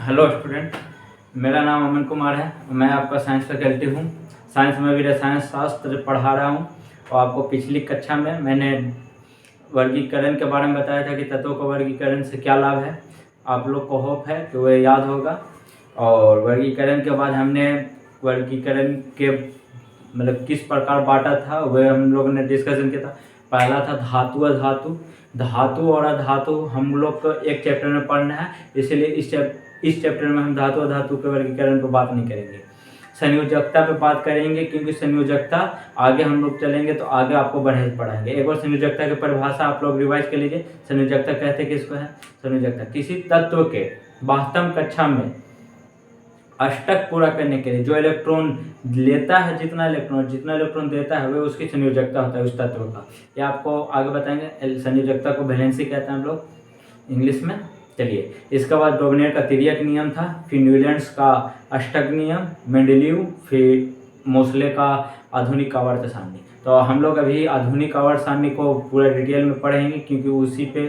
Hello student, मेरा नाम अमन कुमार है। मैं आपका साइंस फैकल्टी हूँ। साइंस में भी रसायन शास्त्र पढ़ा रहा हूँ। और आपको पिछली कक्षा में मैंने वर्गीकरण के बारे में बताया था कि तत्वों को वर्गीकरण से क्या लाभ है। आप लोग को होप है कि वह याद होगा। और वर्गीकरण के बाद हमने वर्गीकरण के मतलब किस प्रकार बांटा था वह हम लोगों ने डिस्कशन किया था। पहला था धातु अधातु। धातु और अधातु हम लोग को एक चैप्टर में पढ़ना है, इसलिए इस चैप्टर में हम धातु अधातु के वर्गीकरण पर बात नहीं करेंगे। संयोजकता पे बात करेंगे, क्योंकि संयोजकता आगे हम लोग चलेंगे तो आगे आपको बढ़े पढ़ाएंगे। एक बार संयोजकता की परिभाषा आप लोग रिवाइज कर लीजिए। संयोजकता कहते किसको है? संयोजकता किसी तत्व के वास्तव कक्षा में अष्टक पूरा करने के लिए जो इलेक्ट्रॉन लेता है, जितना इलेक्ट्रॉन देता है वह उसकी संयोजकता होता है उस तत्व का। ये आपको आगे बताएंगे। संयोजकता को वैलेंसी कहते हैं हम लोग इंग्लिश में। चलिए, इसके बाद डोबनेर का तिर्यक नियम था, फिर न्यूलैंड्स का अष्टक नियम, मेंडेलीव, फिर मोसले का आधुनिक आवर्त सारणी। तो हम लोग अभी आधुनिक आवर्त सारणी को पूरा डिटेल में पढ़ेंगे, क्योंकि उसी पे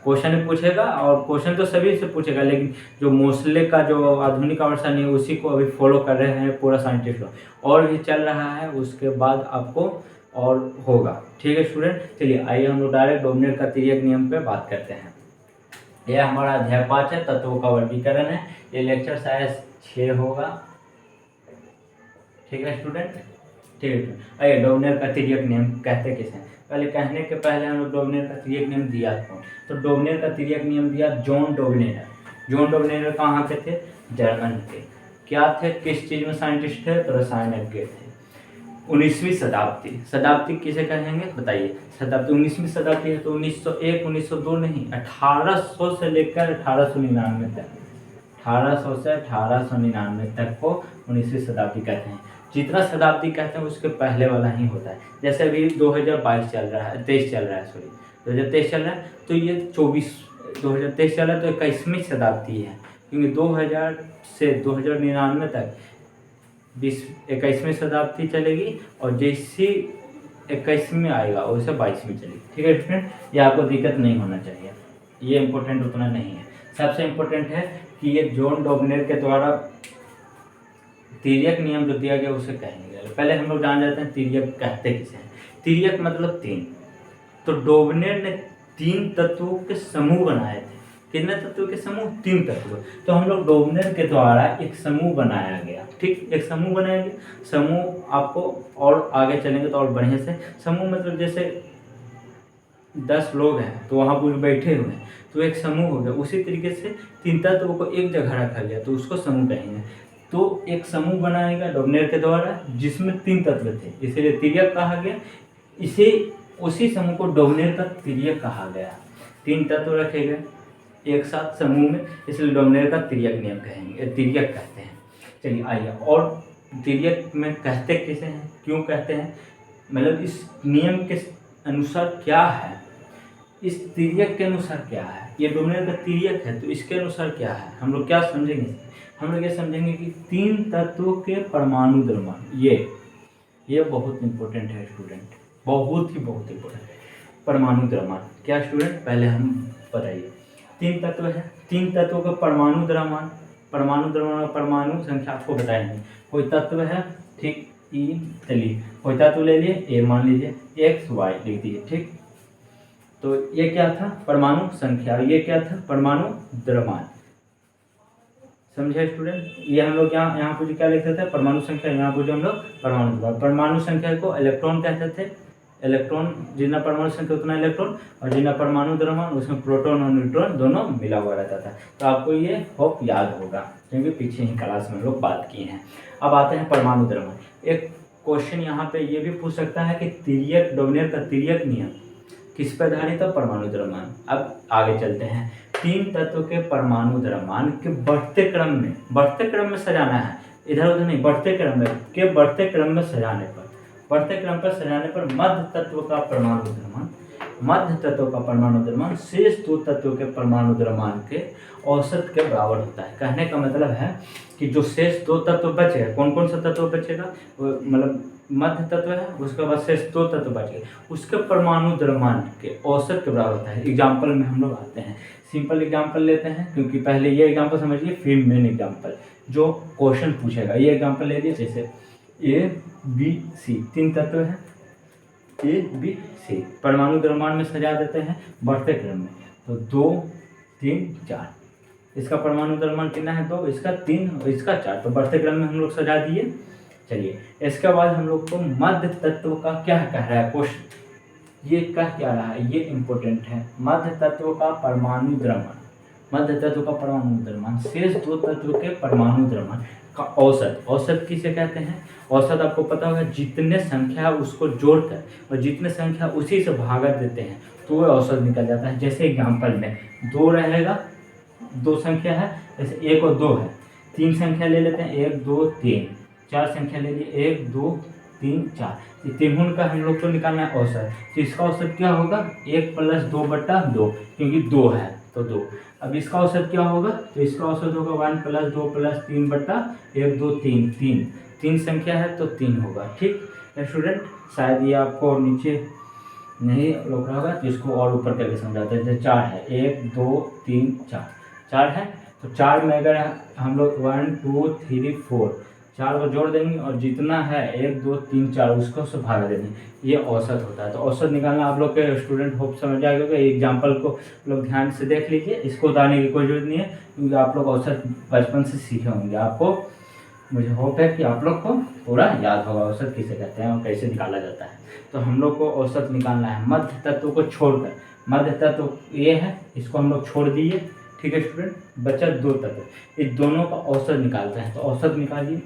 क्वेश्चन पूछेगा। और क्वेश्चन तो सभी से पूछेगा, लेकिन जो मोसले का जो आधुनिक आवर्त सारणी है उसी को अभी फॉलो कर रहे हैं पूरा साइंटिस्ट लोग। और भी चल रहा है, उसके बाद आपको और होगा। ठीक है स्टूडेंट, चलिए आइए हम लोग डायरेक्ट डोबनेर का तिर्यक नियम पे बात करते हैं। यह हमारा अध्याय 5 है, तत्वों का वर्गीकरण है। ये लेक्चर शायद 6 होगा। ठीक है स्टूडेंट, ठीक है। आइए, डोबनेर का तिर्यक नियम कहते किसे हैं? पहले कहने के पहले हम लोग डोबनेर का तिर्यक नियम दिया कौन? तो डोबनेर का तिर्यक नियम दिया जॉन डोबनेर। जॉन डोबनेर कहाँ के थे? जर्मन के। क्या थे, किस चीज़ में साइंटिस्ट थे? तो रसायनज्ञ थे। 19वीं शताब्दी। शताब्दी किसे कहेंगे बताइए? शताब्दी 19वीं शताब्दी है तो 1901 1902 नहीं, 1800 से लेकर 1899 तक। 1800 से 1899 तक को 19वीं शताब्दी कहते हैं। जितना शताब्दी कहते हैं उसके पहले वाला ही होता है। जैसे अभी 2022 चल रहा है, 23 चल रहा है, सॉरी 2023 चल रहा है, तो ये 2023 चल रहा है तो 21वीं शताब्दी है, क्योंकि 2000 से 2099 तक 21वीं शताब्दी चलेगी। और जैसी 21वीं में आएगा वैसे 22वीं चलेगी। ठीक है स्टूडेंट, ये आपको दिक्कत नहीं होना चाहिए, ये इम्पोर्टेंट उतना नहीं है। सबसे इम्पोर्टेंट है कि ये जॉन डोबनेर के द्वारा तिर्यक नियम जो दिया गया उसे कहेंगे। पहले हम लोग जान जाते हैं तिर्यक कहते किसे हैं। तिर्यक मतलब 3। तो डोबनेर ने 3 तत्वों के समूह बनाए थे। कितने तत्वों के समूह? 3 तत्व। तो हम लोग डोबनेर के द्वारा एक समूह बनाया गया। ठीक, एक समूह बनाएंगे। समूह आपको और आगे चलेंगे तो और बढ़िया से। समूह मतलब जैसे 10 लोग हैं तो वहाँ पर बैठे हुए हैं तो एक समूह हो गया। उसी तरीके से 3 तत्वों को एक जगह रखा गया तो उसको समूह कहेंगे। तो एक समूह बनाएगा डोबनेर के द्वारा जिसमें 3 तत्व थे, इसीलिए तिर्यक कहा गया। इसे उसी समूह को डोबनेर का तिर्यक कहा गया। 3 तत्व रखे गए एक साथ समूह में, इसलिए डोबनेर का तिर्यक नियम कहेंगे, तिर्यक कहते हैं। चलिए आइए, और तिर्यक में कहते किसे हैं, क्यों कहते हैं, मतलब इस नियम के अनुसार क्या है, इस तिर्यक के अनुसार क्या है। ये डोबनेर का तिर्यक है तो इसके अनुसार क्या है, हम लोग क्या समझेंगे? हम लोग ये समझेंगे कि 3 तत्वों के परमाणु द्रव्यमान, ये बहुत इंपॉर्टेंट है स्टूडेंट, बहुत इंपॉर्टेंट है। परमाणु द्रव्यमान क्या स्टूडेंट, पहले हम बताइए। 3 तत्व है, 3 तत्वों का परमाणु द्रव्यमान, परमाणु संख्या आपको बताएंगे। कोई तत्व है, ठीक, ई, चलिए कोई तत्व ले लिए, ए मान लीजिए, एक्स वाई लिख दीजिए। ठीक, तो ये क्या था? परमाणु संख्या। ये क्या था? परमाणु द्रव्यमान। समझे स्टूडेंट? ये हम लोग यहाँ पर क्या लिखते थे? परमाणु संख्या। यहाँ पर जो हम लोग परमाणु द्रव्यमान, परमाणु संख्या को इलेक्ट्रॉन कहते थे। इलेक्ट्रॉन, जितना परमाणु संख्या उतना इलेक्ट्रॉन, और जितना परमाणु द्रव्यमान उसमें प्रोटॉन और न्यूट्रॉन दोनों मिला हुआ रहता था। तो आपको ये होप याद होगा, क्योंकि पीछे ही क्लास में लोग बात किए हैं। अब आते हैं परमाणु द्रव्यमान। एक क्वेश्चन यहाँ पे ये भी पूछ सकता है कि तिर्यक, डोबनेर का तिर्यक नियम किस पर आधारित है? परमाणु द्रव्यमान। अब आगे चलते हैं। 3 तत्व के परमाणु द्रव्यमान के बढ़ते क्रम में सजाना है, इधर उधर नहीं, बढ़ते क्रम में सजाने पर मध्य तत्व का परमाणु द्रव्यमान शेष 2 तत्वों के परमाणु द्रव्यमान के औसत के बराबर होता है। कहने का मतलब है कि जो शेष 2 तत्व बचेगा, कौन कौन सा तत्व बचेगा, मतलब मध्य तत्व है, उसके बाद शेष 2 तत्व बचेगा, उसके परमाणु द्रव्यमान के औसत के बराबर होता है। एग्जाम्पल में हम लोग आते हैं, सिंपल एग्जांपल लेते हैं, क्योंकि पहले ये एग्जांपल समझिए फिर मेन एग्जांपल जो क्वेश्चन पूछेगा। ये एग्जांपल ले लीजिए, जैसे ABC 3 तत्व है, ABC परमाणु द्रव्यमान में सजा देते हैं बढ़ते क्रम में, तो 2 3 4। इसका परमाणु द्रव्यमान कितना है 2, इसका 3, इसका 4, तो बढ़ते क्रम में हम लोग सजा दिए। चलिए इसके बाद हम लोग को मध्य तत्व का क्या कह रहा है क्वेश्चन, ये कह क्या रहा है, ये इंपॉर्टेंट है। मध्य तत्व का परमाणु द्रव्यमान, मध्य तत्व का परमाणु द्रव्यमान शेष 2 तत्व के परमाणु द्रव्यमान का औसत। औसत किसे कहते हैं, औसत आपको पता होगा, जितने संख्या है उसको जोड़कर और जितने संख्या उसी से भागा देते हैं तो वो औसत निकल जाता है। जैसे एग्जाम्पल में 2 रहेगा, 2 संख्या है, जैसे 1 और 2 है। 3 संख्या ले लेते हैं, 1 2 3। 4 संख्या ले लिए, 1 2 3 4। ये तीनों का हम लोग को निकालना है औसत। तो इसका औसत क्या होगा, 1 + 2/2, क्योंकि 2 है तो 2। अब इसका औसत क्या होगा, तो इसका औसत होगा 1 + 2 + 3/1 2 3 3। 3 संख्या है तो 3 होगा। ठीक स्टूडेंट, शायद ये आपको नीचे नहीं रोक रहा होगा, तो इसको और ऊपर करके समझाते हैं। जैसे 4 है, 1 2 3 4, 4 है तो 4 में अगर हम लोग 1 2 3 4 4 को जोड़ देंगे और जितना है 1 2 3 4 उसको से भाग देंगे, ये औसत होता है। तो औसत निकालना आप लोग के स्टूडेंट होप समझ आएगा। एग्जाम्पल को लोग ध्यान से देख लीजिए, इसको उतारने की कोई जरूरत नहीं है, क्योंकि आप लोग औसत बचपन से सीखे होंगे। आपको मुझे होप है कि आप लोग को पूरा याद होगा औसत किसे कहते हैं और कैसे निकाला जाता है। तो हम लोग को औसत निकालना है मध्य तत्व को छोड़कर। मध्य तत्व ये है, इसको हम लोग छोड़ दिए। ठीक है स्टूडेंट, बचा 2 तत्व, इस दोनों का औसत निकालते हैं। तो औसत निकालिए,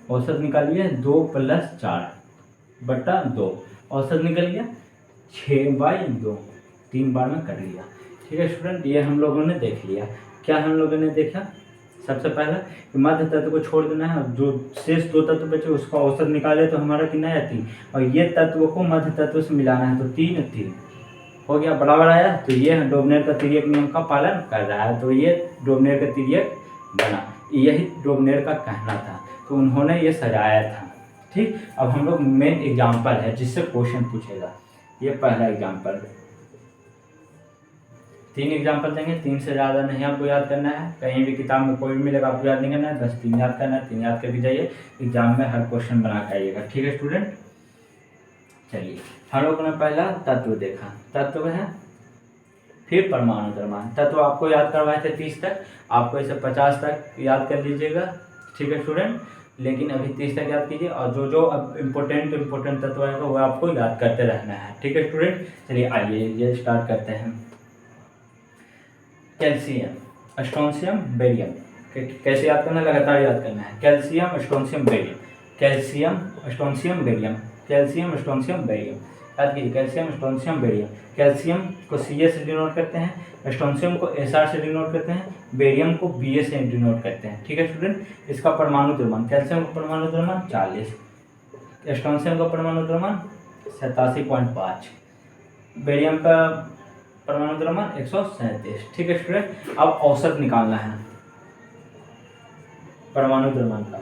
औसत निकालिए 2 + 4/2, औसत निकल गया 6/2, 3 बार में कर लिया। ठीक है स्टूडेंट, ये हम लोगों ने देख लिया। क्या हम लोगों ने देखा, सबसे पहला कि मध्य तत्व को छोड़ देना है, जो शेष 2 तत्व बचे उसका औसत निकाले तो हमारा कितना है 3, और ये तत्व को मध्य तत्व से मिलाना है, तो 3 3 हो गया, बराबर आया। तो ये डोबनेर का तिर्यक नियम का पालन कर रहा है, तो ये डोबनेर का तिर्यक बना। यही डोबनेर का कहना था, तो उन्होंने ये सजाया था। ठीक, अब हम लोग मेन एग्जाम्पल है जिससे क्वेश्चन पूछेगा। ये पहला एग्जाम्पल, 3 एग्जाम्पल देंगे, 3 से ज़्यादा नहीं आपको याद करना है। कहीं भी किताब में कोई भी मिलेगा आपको याद नहीं करना है, बस 3 याद करना है। 3 याद करके जाइए, एग्जाम में हर क्वेश्चन बना के आइएगा। ठीक है स्टूडेंट, चलिए हम लोग ने पहला तत्व देखा, तत्व है, फिर परमाणु द्रव्यमान। तत्व आपको याद करवाए थे 30 तक, आपको इसे 50 तक याद कर लीजिएगा। ठीक है स्टूडेंट, लेकिन अभी 30 तक याद कीजिए, और जो जो अब इम्पोर्टेंट तत्व आएगा वो आपको याद करते रहना है। ठीक है स्टूडेंट, चलिए आइए ये स्टार्ट करते हैं। Calcium, strontium, barium. कैसे याद करना है, लगातार याद करना है। Calcium, strontium, barium, calcium, strontium, barium, calcium, strontium, barium. याद कीजिए, कैल्शियम, स्ट्रोंशियम, बेरियम। कैल्शियम को Ca से डिनोट करते हैं, स्ट्रोंशियम को Sr से डिनोट करते हैं, बेरियम को Ba से डिनोट करते हैं। ठीक है स्टूडेंट, इसका परमाणु द्रव्यमान, कैल्शियम का परमाणु द्रव्यमान 40, स्ट्रोंशियम का परमाणु द्रव्यमान 87.5, बेरियम का परमाणु द्रव्यमान 137। ठीक है स्टूडेंट, अब औसत निकालना है परमाणु द्रव्यमान का,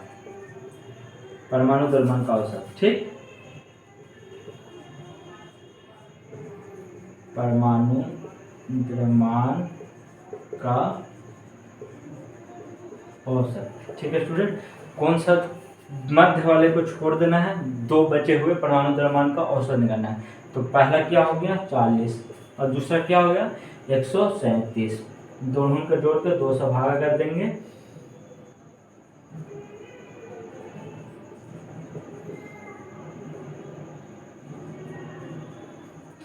परमाणु द्रव्यमान का औसत। ठीक, परमाणु द्रव्यमान का औसत। ठीक है स्टूडेंट, कौन सा मध्य वाले को छोड़ देना है, 2 बचे हुए परमाणु द्रव्यमान का औसत निकालना है। तो पहला क्या हो गया 40 और दूसरा क्या हो गया 137, दोनों का जोड़ कर 2 से भागा कर देंगे,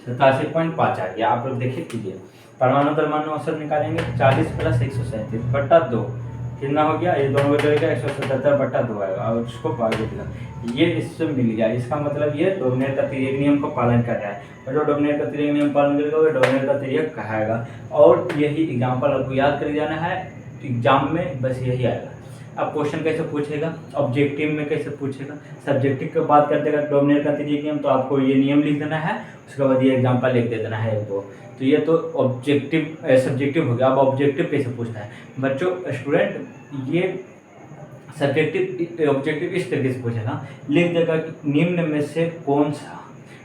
सतासी 87.5 आ गया। आप लोग देखिए कीजिए, परमाणु द्रव्यमान औसत निकालेंगे 40 + 137/2 कितना हो गया, ये दोनों को जोड़ेगा 177/2 आएगा, और उसको आगे दिखा, ये इससे मिल गया। इसका मतलब ये डोबनेर का तिर्यक नियम का पालन कर रहा है, और जो डोबनेर का तिर्यक नियम पालन करेगा वो डोबनेर का तिर्यक कहाएगा। और यही एग्जाम्पल आपको याद कर जाना है एग्जाम में, बस यही आएगा। अब क्वेश्चन कैसे पूछेगा, ऑब्जेक्टिव में कैसे पूछेगा, सब्जेक्टिव की बात करते हैं डोबनेर का तिर्यक नियम, तो आपको ये नियम लिख देना है, उसके बाद ये एग्जाम्पल लिख दे देना है 1 2। तो ये तो ऑब्जेक्टिव सब्जेक्टिव हो गया। अब ऑब्जेक्टिव कैसे पूछता है बच्चों, स्टूडेंट, ये सब्जेक्टिव ऑब्जेक्टिव इस तरीके से पूछेगा, लिख देगा कि निम्न में से कौन सा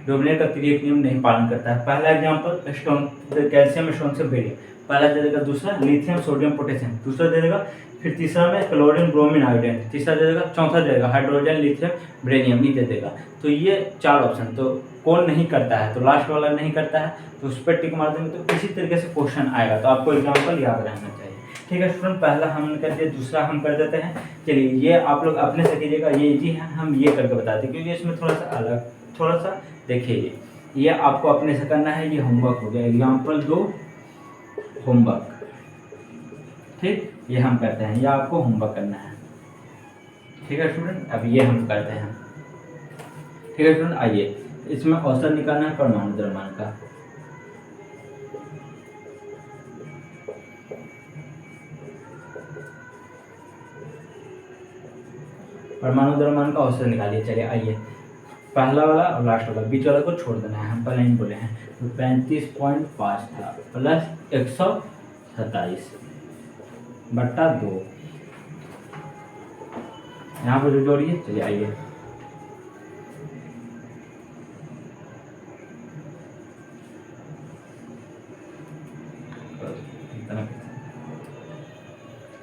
डोमिनेट का तिर्यक नियम नहीं पालन करता है। पहला एग्जाम्पल स्टोन, कैल्शियम स्टोन से बेरियम, पहला दे देगा, दूसरा लिथियम सोडियम पोटेशियम, दूसरा दे देगा, फिर तीसरा में क्लोरीन ब्रोमीन आयोडीन, तीसरा दे देगा, चौथा दे देगा हाइड्रोजन लिथियम ब्रेनियम ही दे देगा। तो ये 4 ऑप्शन, तो कौन नहीं करता है, तो लास्ट वाला नहीं करता है, तो उस पर टिक मार देंगे। तो इसी तरीके से क्वेश्चन आएगा, तो आपको एग्जाम्पल याद रहना चाहिए। ठीक है स्टूडेंट, पहला हमने कर दिया, दूसरा हम कर देते हैं। चलिए ये आप लोग अपने से कीजिएगा, ये इजी है, हम ये करके बताते हैं क्योंकि इसमें थोड़ा सा अलग, थोड़ा सा देखिए ये आपको अपने से करना है। ये होमवर्क हो गया, एग्जाम्पल 2 होमवर्क, ठीक, ये हम करते हैं, ये आपको होमवर्क करना है। ठीक है स्टूडेंट, अब ये हम करते हैं। ठीक है स्टूडेंट, आइए इसमें औसत निकालना है परमाणु द्रव्यमान का। परमाणु द्रव्यमान का औसत निकालिए। चलिए आइए, पहला वाला और लास्ट वाला, बीच वाला को छोड़ देना है, हम पहले ही बोले हैं। तो 35.5 था प्लस 127 बट्टा 2, यहाँ पर जो जोड़िए। चलिए आइए,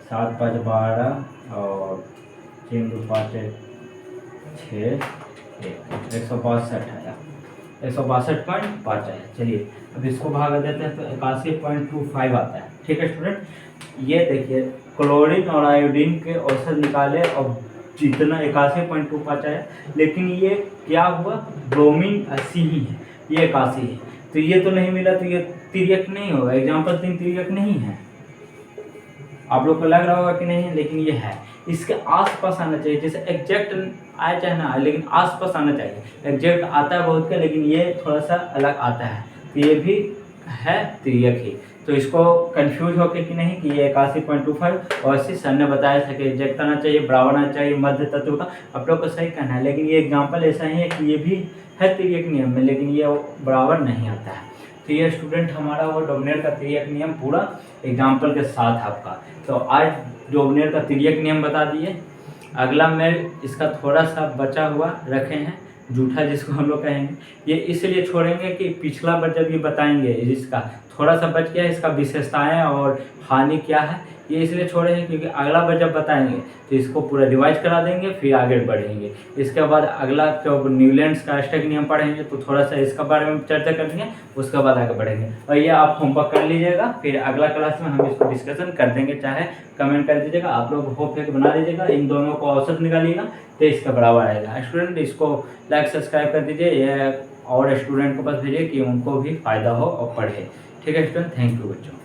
सात 5 12 और 3 2 5 6 162 आया, 162.5 आया। चलिए अब इसको भाग देते हैं, तो 81.25 आता है। ठीक है स्टूडेंट, ये देखिए क्लोरीन और आयोडीन के औसत निकाले और जितना 81.25 आया, लेकिन ये क्या हुआ, ब्रोमीन 80 ही है, ये 81 है, तो ये तो नहीं मिला, तो ये तिर्यक नहीं होगा। एग्जाम्पल 3 तिर्यक नहीं है, आप लोग को लग रहा होगा कि नहीं है, लेकिन ये है। इसके आसपास आना चाहिए, जैसे एग्जैक्ट आए चाहे ना आए, लेकिन आसपास आना चाहिए। एग्जैक्ट आता है बहुत का, लेकिन ये थोड़ा सा अलग आता है, तो ये भी है तिर्यक ही। तो इसको कंफ्यूज होके कि नहीं कि ये 81.25, और ऐसे सर ने बताया था कि एग्जैक्ट आना चाहिए, बराबर आना चाहिए मध्य तत्व का, आप लोग को सही कहना है। लेकिन ये एग्जाम्पल ऐसा ही है कि ये भी है तिर्यक नियम में, लेकिन ये बराबर नहीं आता है। तो ये स्टूडेंट हमारा वो डोमिनेट का तिर्यक नियम पूरा एग्जाम्पल के साथ आपका। तो आज डोमिनेट का तिर्यक नियम बता दिए। अगला मैं इसका थोड़ा सा बचा हुआ रखे हैं, जूठा जिसको हम लोग कहेंगे, ये इसलिए छोड़ेंगे कि पिछला बार जब ये बताएंगे इसका थोड़ा सा बच गया, इसका विशेषताएं और हानि क्या है, ये इसलिए छोड़े हैं क्योंकि अगला बार जब बताएंगे तो इसको पूरा रिवाइज करा देंगे, फिर आगे बढ़ेंगे। इसके बाद अगला जब न्यूलैंड्स का अष्टक नियम पढ़ेंगे तो थोड़ा सा इसका बारे में चर्चा करेंगे, उसके बाद आगे बढ़ेंगे। और ये आप होमवर्क कर लीजिएगा, फिर अगला क्लास में हम इसको डिस्कशन कर देंगे, चाहे कमेंट कर दीजिएगा। आप लोग होप है बना लीजिएगा, इन दोनों को औसत निकालिएगा तो इसका बराबर आएगा। स्टूडेंट इसको लाइक सब्सक्राइब कर दीजिए, ये और स्टूडेंट को बस भेजिए कि उनको भी फ़ायदा हो और पढ़े। ठीक है स्टूडेंट, थैंक यू बच्चों।